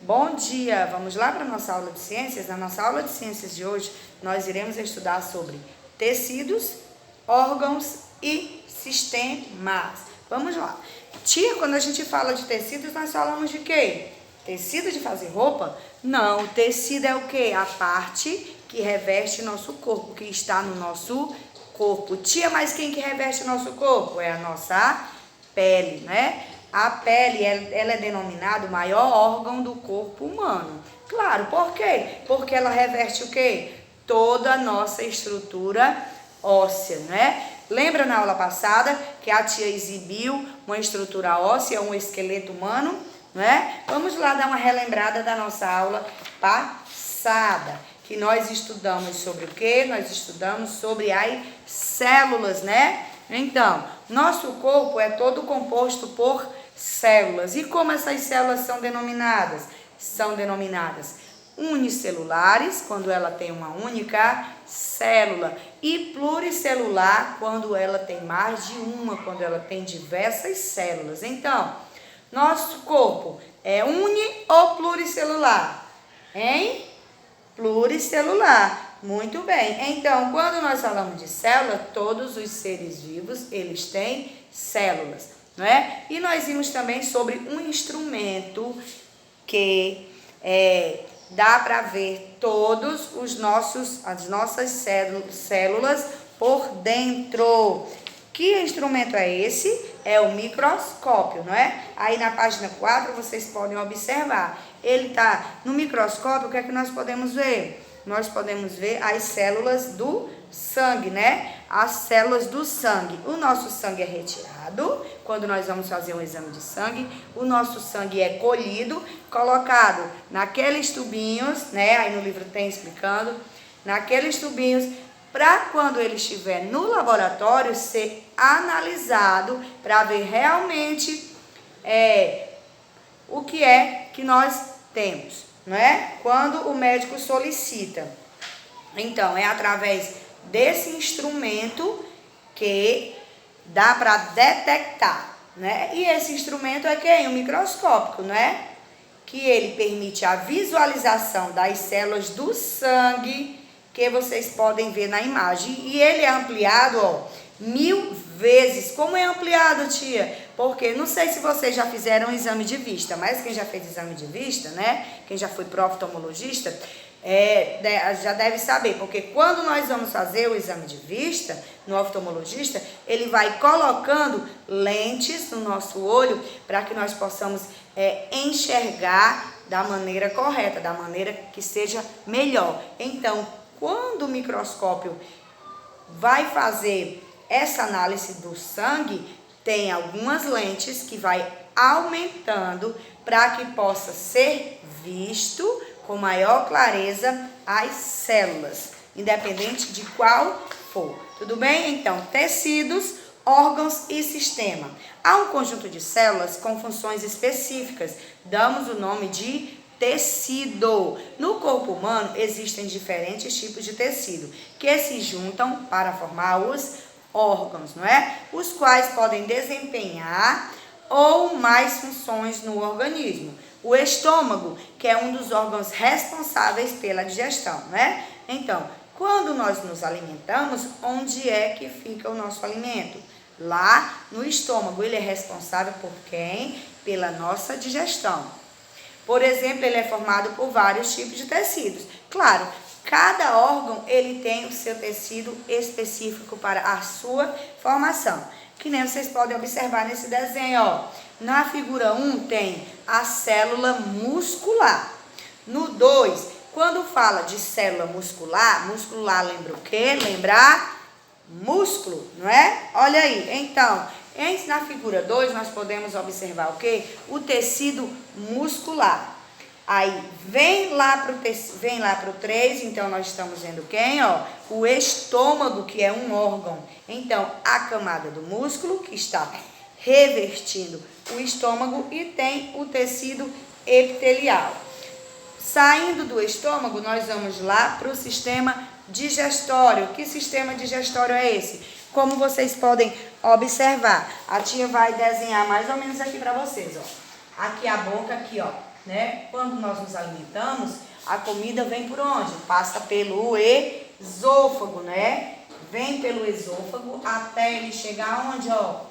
Bom dia! Vamos lá para a nossa aula de ciências? Na nossa aula de ciências de hoje, nós iremos estudar sobre tecidos, órgãos e sistemas. Vamos lá. Tia, quando a gente fala de tecidos, nós falamos de quê? Tecido de fazer roupa? Não, tecido é o quê? A parte que reveste nosso corpo, que está no nosso corpo. Tia, mas quem que reveste o nosso corpo? É a nossa pele, né? A pele, ela é denominada o maior órgão do corpo humano. Claro, por quê? Porque ela reveste o quê? Toda a nossa estrutura óssea, né? Lembra na aula passada que a tia exibiu uma estrutura óssea, um esqueleto humano, né? Vamos lá dar uma relembrada da nossa aula passada, que nós estudamos sobre o quê? Nós estudamos sobre as células, né? Então, nosso corpo é todo composto por células. E como essas células são denominadas? São denominadas unicelulares, quando ela tem uma única célula, e pluricelular, quando ela tem mais de uma, quando ela tem diversas células. Então, nosso corpo é uni ou pluricelular? Hein? Pluricelular. Muito bem. Então, quando nós falamos de célula, todos os seres vivos, eles têm células, não é? E nós vimos também sobre um instrumento que dá para ver todos as nossas células por dentro. Que instrumento é esse? É o microscópio, não é? Aí na página 4 vocês podem observar. Ele está no microscópio, o que é que nós podemos ver? Nós podemos ver as células do sangue, né? As células do sangue. O nosso sangue é retirado, quando nós vamos fazer um exame de sangue, o nosso sangue é colhido, colocado naqueles tubinhos, né? Aí no livro tem explicando, naqueles tubinhos, para quando ele estiver no laboratório ser analisado para ver realmente o que é que nós temos, não é? Quando o médico solicita. Então, é através desse instrumento que dá para detectar, né? E esse instrumento é quem? O microscópico, não é? Que ele permite a visualização das células do sangue, que vocês podem ver na imagem. E ele é ampliado, ó, 1000 vezes. Como é ampliado, tia? Porque não sei se vocês já fizeram um exame de vista, mas quem já fez exame de vista, né? Quem já foi pro oftalmologista, já deve saber, porque quando nós vamos fazer o exame de vista no oftalmologista, ele vai colocando lentes no nosso olho para que nós possamos enxergar da maneira correta, da maneira que seja melhor. Então, quando o microscópio vai fazer essa análise do sangue, tem algumas lentes que vai aumentando para que possa ser visto com maior clareza as células, independente de qual for. Tudo bem? Então, tecidos, órgãos e sistema. Há um conjunto de células com funções específicas. Damos o nome de tecido. No corpo humano existem diferentes tipos de tecido que se juntam para formar os órgãos, não é? Os quais podem desempenhar ou mais funções no organismo. O estômago, que é um dos órgãos responsáveis pela digestão, né? Então, quando nós nos alimentamos, onde é que fica o nosso alimento? Lá no estômago. Ele é responsável por quem? Pela nossa digestão. Por exemplo, ele é formado por vários tipos de tecidos. Claro, cada órgão ele tem o seu tecido específico para a sua formação. Que nem vocês podem observar nesse desenho, ó. Na figura 1 tem a célula muscular. No 2, quando fala de célula muscular, muscular lembra o quê? Lembrar músculo, não é? Olha aí, então, na figura 2 nós podemos observar o quê? O tecido muscular. Aí vem lá para o 3, então nós estamos vendo quem? Ó, o estômago, que é um órgão. Então, a camada do músculo, que está revestindo o estômago, e tem o tecido epitelial. Saindo do estômago, nós vamos lá para o sistema digestório. Que sistema digestório é esse? Como vocês podem observar, a tia vai desenhar mais ou menos aqui para vocês, ó. Aqui a boca, aqui, ó. né? Quando nós nos alimentamos, a comida vem por onde? Passa pelo esôfago, né? Vem pelo esôfago até ele chegar onde, ó?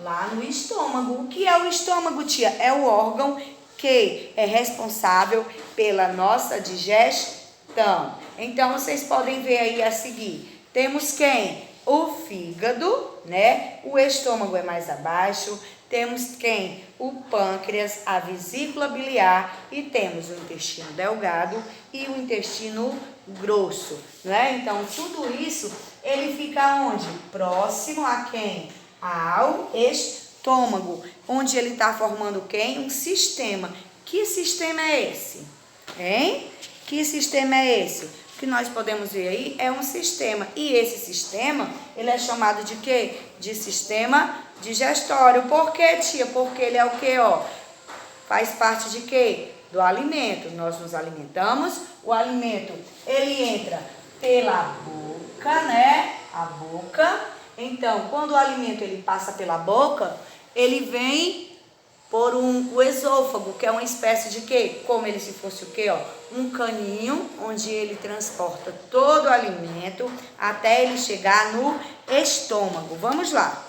Lá no estômago. O que é o estômago, tia? É o órgão que é responsável pela nossa digestão. Então, vocês podem ver aí a seguir. Temos quem? O fígado, né? O estômago é mais abaixo. Temos quem? O pâncreas, a vesícula biliar e temos o intestino delgado e o intestino grosso, né? Então, tudo isso, ele fica onde? Próximo a quem? Ao estômago, onde ele está formando quem? Um sistema. Que sistema é esse? Hein? Que sistema é esse? O que nós podemos ver aí é um sistema. E esse sistema, ele é chamado de quê? De sistema digestório. Por quê, tia? Porque ele é o quê, ó? Faz parte de quê? Do alimento. Nós nos alimentamos. O alimento, ele entra pela boca, né? A boca. Então, quando o alimento ele passa pela boca, ele vem por o esôfago, que é uma espécie de quê? Como ele se fosse o quê, ó? Um caninho, onde ele transporta todo o alimento até ele chegar no estômago. Vamos lá.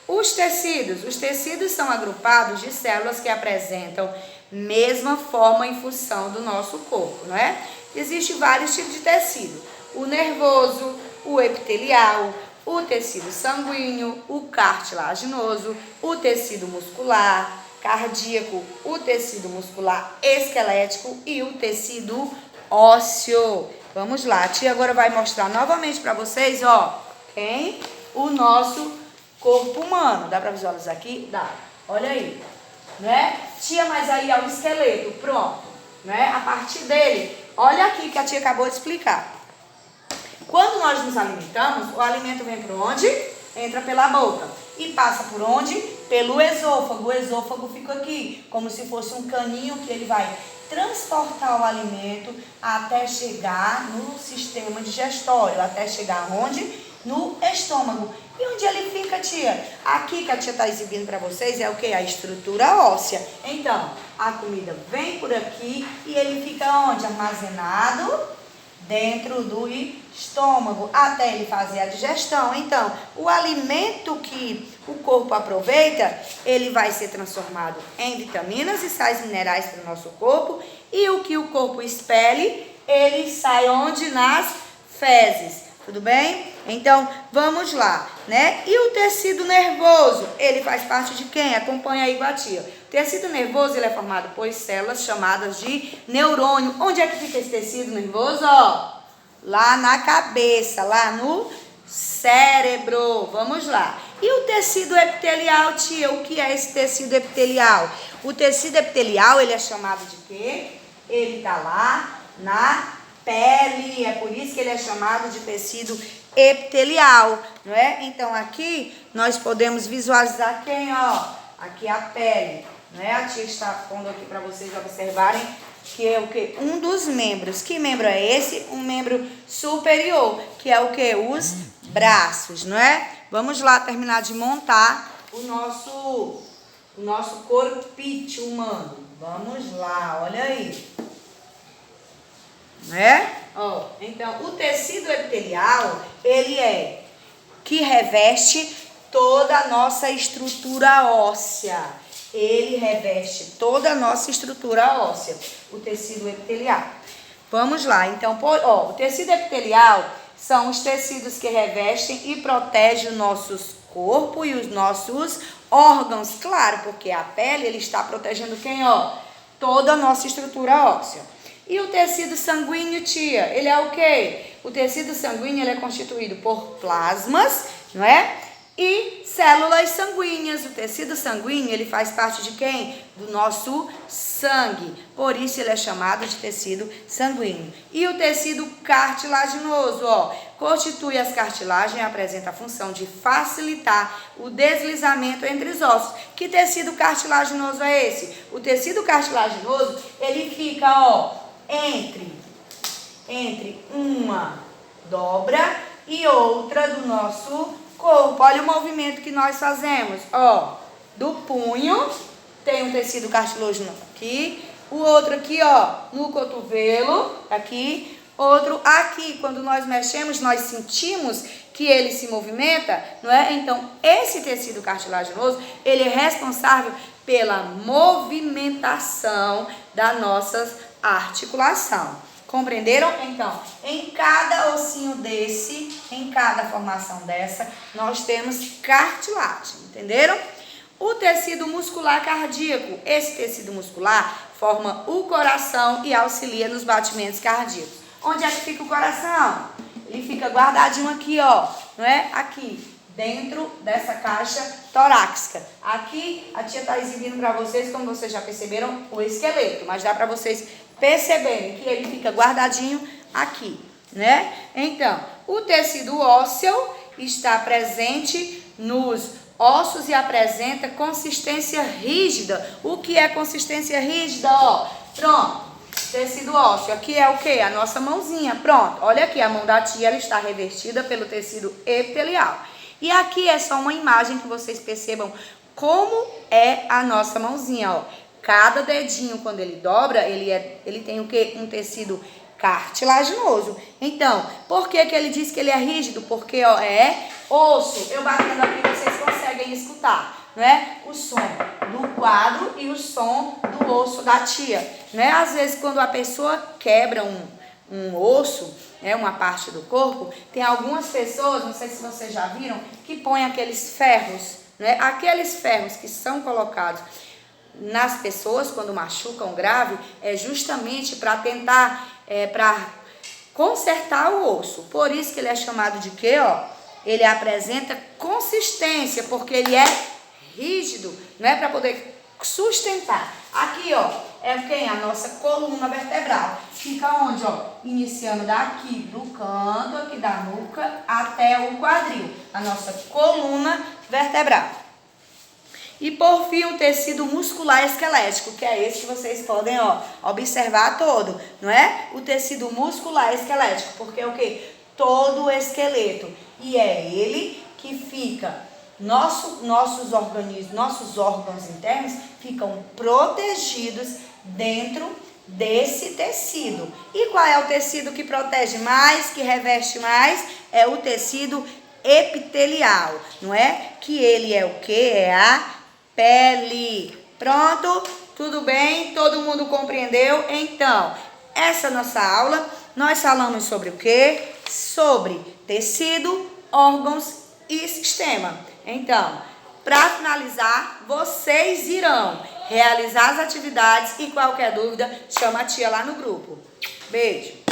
Os tecidos são agrupados de células que apresentam mesma forma e função do nosso corpo, não é? Existem vários tipos de tecido. O nervoso, o epitelial, o tecido sanguíneo, o cartilaginoso, o tecido muscular, cardíaco, o tecido muscular esquelético e o tecido ósseo. Vamos lá, a tia agora vai mostrar novamente para vocês, ó, quem? O nosso corpo humano. Dá para visualizar aqui? Dá. Olha aí, né? Tia, mas aí é o esqueleto, pronto, né? A partir dele, olha aqui que a tia acabou de explicar. Quando nós nos alimentamos, o alimento vem por onde? Entra pela boca. E passa por onde? Pelo esôfago. O esôfago fica aqui, como se fosse um caninho que ele vai transportar o alimento até chegar no sistema digestório. Até chegar onde? No estômago. E onde ele fica, tia? Aqui que a tia está exibindo para vocês é o que? A estrutura óssea. Então, a comida vem por aqui e ele fica onde? Armazenado dentro do estômago, até ele fazer a digestão. Então, o alimento que o corpo aproveita, ele vai ser transformado em vitaminas e sais minerais para o nosso corpo, e o que o corpo expele, ele sai onde? Nas fezes. Tudo bem? Então, vamos lá, né? E o tecido nervoso, ele faz parte de quem? Acompanha aí com a tia. O tecido nervoso, ele é formado por células chamadas de neurônio. Onde é que fica esse tecido nervoso? Ó, lá na cabeça, lá no cérebro. Vamos lá. E o tecido epitelial, tia? O que é esse tecido epitelial? O tecido epitelial, ele é chamado de quê? Ele tá lá na pele, é por isso que ele é chamado de tecido epitelial, não é? Então aqui nós podemos visualizar quem, ó, aqui a pele, não é? A tia está pondo aqui para vocês observarem que é o que? Um dos membros. Que membro é esse? Um membro superior, que é o que? Os braços, não é? Vamos lá terminar de montar o nosso corpite humano. Vamos lá, olha aí. Né? Ó, então, o tecido epitelial, ele é que reveste toda a nossa estrutura óssea. Ele reveste toda a nossa estrutura óssea, o tecido epitelial. Vamos lá, então, ó, o tecido epitelial são os tecidos que revestem e protegem o nosso corpo e os nossos órgãos. Claro, porque a pele, ele está protegendo quem, ó? Toda a nossa estrutura óssea. E o tecido sanguíneo, tia, ele é o quê? O tecido sanguíneo, ele é constituído por plasmas, não é? E células sanguíneas. O tecido sanguíneo, ele faz parte de quem? Do nosso sangue. Por isso, ele é chamado de tecido sanguíneo. E o tecido cartilaginoso, ó, constitui as cartilagens e apresenta a função de facilitar o deslizamento entre os ossos. Que tecido cartilaginoso é esse? O tecido cartilaginoso, ele fica, ó, entre uma dobra e outra do nosso corpo. Olha o movimento que nós fazemos, ó, do punho, tem um tecido cartilaginoso aqui, O outro aqui, ó, no cotovelo, aqui. Outro aqui, quando nós mexemos, nós sentimos que ele se movimenta, não é? Então, esse tecido cartilaginoso, ele é responsável pela movimentação da nossa articulação. Compreenderam? Então, em cada ossinho desse, em cada formação dessa, nós temos cartilagem, entenderam? O tecido muscular cardíaco, esse tecido muscular forma o coração e auxilia nos batimentos cardíacos. Onde é que fica o coração? Ele fica guardadinho aqui, ó, não é? Aqui, dentro dessa caixa torácica. Aqui, a tia tá exibindo para vocês, como vocês já perceberam, o esqueleto, mas dá para vocês perceberem que ele fica guardadinho aqui, né? Então, o tecido ósseo está presente nos ossos e apresenta consistência rígida. O que é consistência rígida? Ó, pronto. Tecido ósseo, aqui é o que? A nossa mãozinha, pronto. Olha aqui, a mão da tia, ela está revestida pelo tecido epitelial. E aqui é só uma imagem que vocês percebam como é a nossa mãozinha, ó. Cada dedinho, quando ele dobra, ele tem o que? Um tecido cartilaginoso. Então, por que ele diz que ele é rígido? Porque, ó, é osso. Eu batendo aqui, vocês conseguem escutar, né? O som do quadro e o som do osso da tia, né? Às vezes, quando a pessoa quebra um osso, né, uma parte do corpo, tem algumas pessoas, não sei se vocês já viram, que põem aqueles ferros, né? Aqueles ferros que são colocados nas pessoas quando machucam grave, é justamente para tentar, para consertar o osso. Por isso que ele é chamado de quê, ó? Ele apresenta consistência, porque ele é rígido, não é? Para poder sustentar. Aqui, ó, é quem? A nossa coluna vertebral. Fica onde, ó? Iniciando daqui do canto, aqui da nuca, até o quadril. A nossa coluna vertebral. E por fim, o tecido muscular esquelético, que é esse que vocês podem, ó, observar todo, não é? O tecido muscular esquelético, porque é o quê? Todo o esqueleto. E é ele que fica, nossos órgãos internos ficam protegidos dentro desse tecido. E qual é o tecido que protege mais, que reveste mais? É o tecido epitelial, não é? Que ele é o quê? É a pele. Pronto? Tudo bem? Todo mundo compreendeu? Então, essa nossa aula, nós falamos sobre o quê? Sobre tecido, órgãos e sistema. Então, para finalizar, vocês irão realizar as atividades e qualquer dúvida, chama a tia lá no grupo. Beijo!